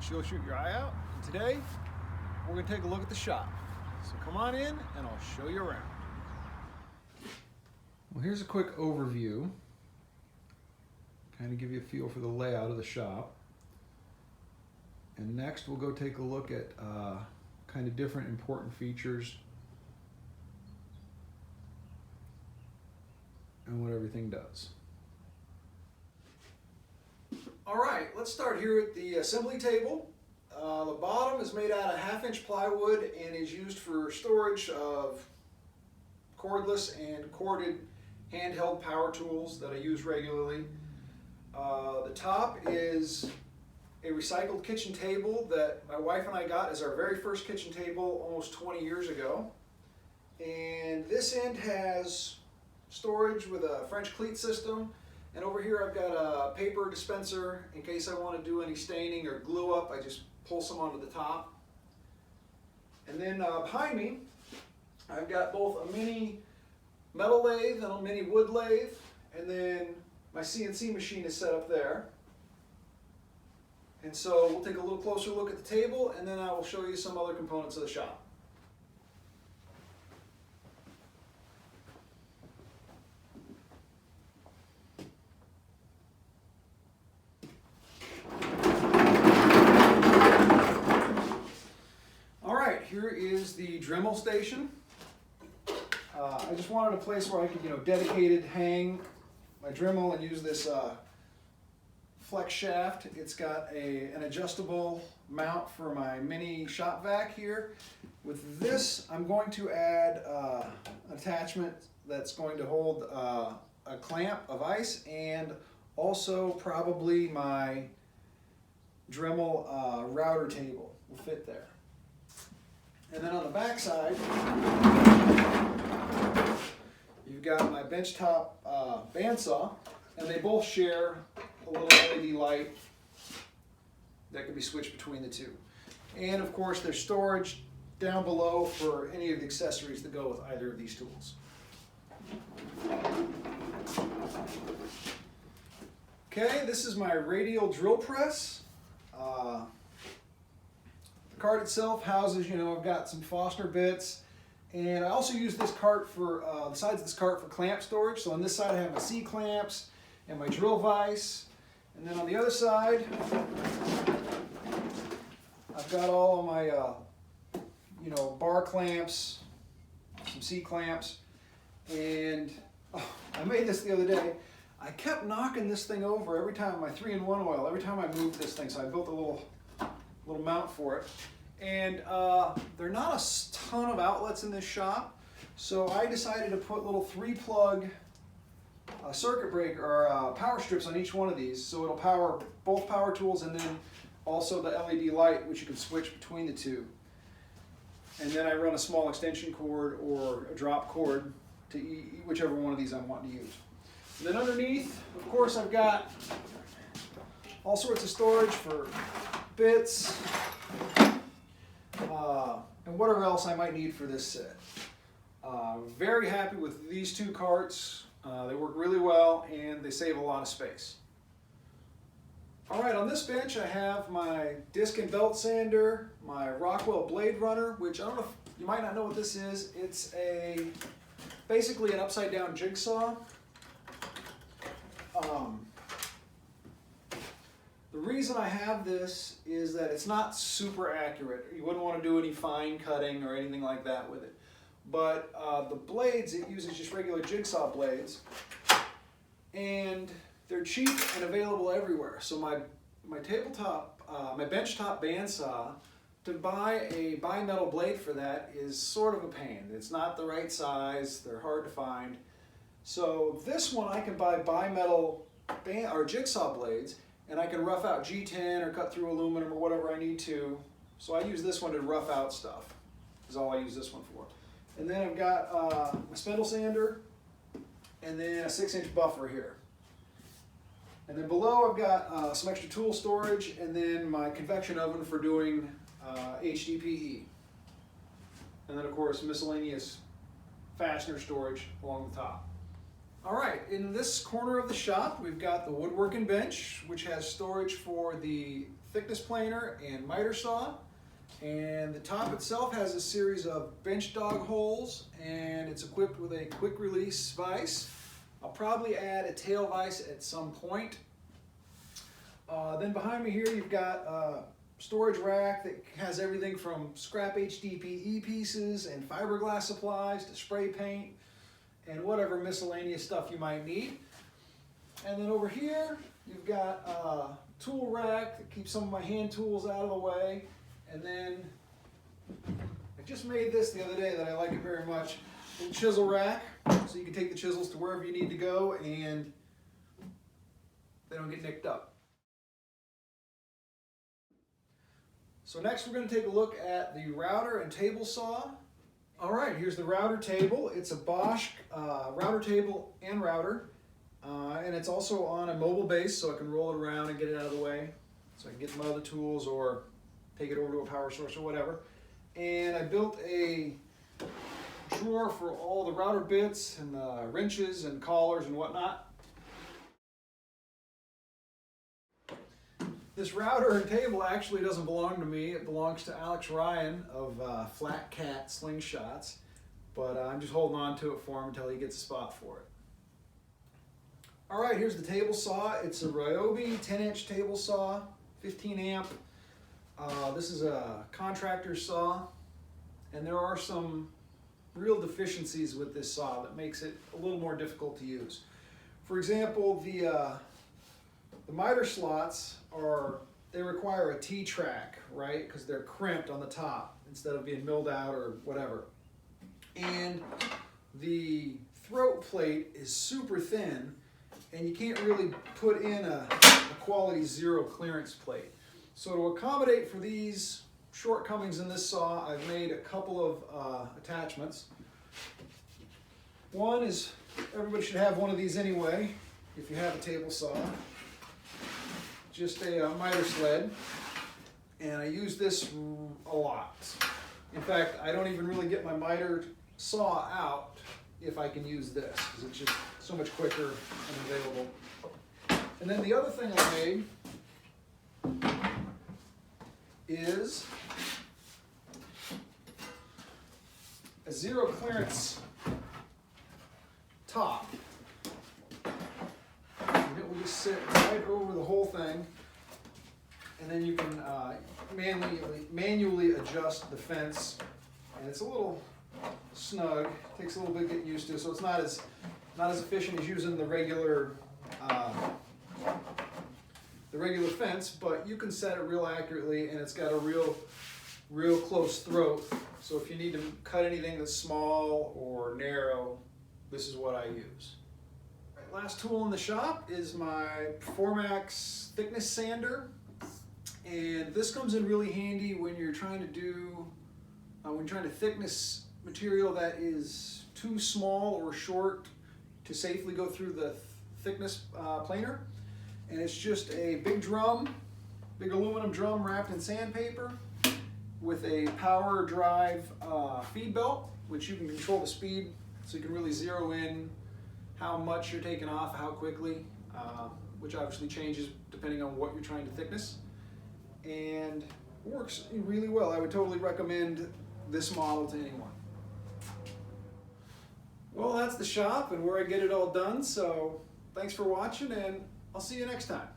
which you'll shoot your eye out. And today, we're going to take a look at the shop. So come on in and I'll show you around. Well, here's a quick overview. Kind of give you a feel for the layout of the shop. And next we'll go take a look at kind of different important features and what everything does. All right, let's start here at the assembly table. The bottom is made out of 1/2-inch plywood and is used for storage of cordless and corded handheld power tools that I use regularly. The top is a recycled kitchen table that my wife and I got as our very first kitchen table almost 20 years ago. And this end has storage with a French cleat system. And over here I've got a paper dispenser in case I want to do any staining or glue up. I just pull some onto the top. And then behind me I've got both a mini metal lathe and a mini wood lathe. And then my CNC machine is set up there. And so we'll take a little closer look at the table and then I will show you some other components of the shop. Alright, here is the Dremel Station. I just wanted a place where I could, dedicated hang my Dremel and use this flex shaft. It's got an adjustable mount for my mini shop vac here. With this, I'm going to add an attachment that's going to hold a clamp of ice and also probably my Dremel router table will fit there. And then on the back side, you've got my benchtop bandsaw, and they both share a little LED light that can be switched between the two. And of course there's storage down below for any of the accessories that go with either of these tools. Okay, this is my radial drill press. The cart itself houses, I've got some Foster bits, and I also use this cart for, the sides of this cart for clamp storage. So on this side I have my C-clamps and my drill vise. And then on the other side, I've got all of my, bar clamps, some C-clamps, and I made this the other day. I kept knocking this thing over every time, my 3-in-1 oil, every time I moved this thing, so I built a little mount for it. And there are not a ton of outlets in this shop, so I decided to put little 3-plug circuit breaker or power strips on each one of these, so it'll power both power tools and then also the LED light, which you can switch between the two. And then I run a small extension cord or a drop cord to whichever one of these I'm wanting to use. And then underneath, of course, I've got all sorts of storage for bits and whatever else I might need for this set. Very happy with these two carts. They work really well and they save a lot of space. Alright, on this bench I have my disc and belt sander, my Rockwell blade runner, which I don't know if you might not know what this is. It's basically an upside down jigsaw. The reason I have this is that it's not super accurate. You wouldn't want to do any fine cutting or anything like that with it. But the blades, it uses just regular jigsaw blades, and they're cheap and available everywhere. So my tabletop, my benchtop bandsaw, to buy a bimetal blade for that is sort of a pain. It's not the right size, they're hard to find. So this one I can buy bimetal or jigsaw blades, and I can rough out G10 or cut through aluminum or whatever I need to. So I use this one to rough out stuff, is all I use this one for. And then I've got my spindle sander, and then a 6-inch buffer here. And then below I've got some extra tool storage, and then my convection oven for doing HDPE. And then of course miscellaneous fastener storage along the top. All right, in this corner of the shop we've got the woodworking bench, which has storage for the thickness planer and miter saw. And the top itself has a series of bench dog holes, and it's equipped with a quick release vise. I'll probably add a tail vise at some point. Then behind me here you've got a storage rack that has everything from scrap HDPE pieces and fiberglass supplies to spray paint and whatever miscellaneous stuff you might need. And then over here you've got a tool rack that keeps some of my hand tools out of the way. And then I just made this the other day that I like it very much. A little chisel rack, so you can take the chisels to wherever you need to go and they don't get nicked up. So next we're going to take a look at the router and table saw. All right, here's the router table. It's a Bosch router table and router. And it's also on a mobile base, so I can roll it around and get it out of the way. So I can get my other tools or take it over to a power source or whatever. And I built a drawer for all the router bits and the wrenches and collars and whatnot. This router and table actually doesn't belong to me. It belongs to Alex Ryan of Flat Cat Slingshots. But I'm just holding on to it for him until he gets a spot for it. All right, here's the table saw. It's a Ryobi 10-inch table saw, 15 amp. This is a contractor saw, and there are some real deficiencies with this saw that makes it a little more difficult to use. For example, the miter slots they require a T-track, right? Because they're crimped on the top instead of being milled out or whatever. And the throat plate is super thin, and you can't really put in a quality zero clearance plate. So to accommodate for these shortcomings in this saw, I've made a couple of attachments. One is, everybody should have one of these anyway, if you have a table saw. Just a miter sled, and I use this a lot. In fact, I don't even really get my miter saw out if I can use this, because it's just so much quicker and available. And then the other thing I made is a zero clearance top. And it will just sit right over the whole thing, and then you can manually adjust the fence, and it's a little snug. It takes a little bit getting used to, so it's not as efficient as using the regular fence, but you can set it real accurately, and it's got a real close throat. So if you need to cut anything that's small or narrow, this is what I use. Last tool in the shop is my Performax thickness sander, and this comes in really handy when you're trying to thickness material that is too small or short to safely go through the thickness planer. And it's just a big aluminum drum wrapped in sandpaper with a power drive feed belt, which you can control the speed, so you can really zero in how much you're taking off, how quickly, which obviously changes depending on what you're trying to thickness. And works really well. I would totally recommend this model to anyone. Well, that's the shop and where I get it all done, so thanks for watching, and I'll see you next time.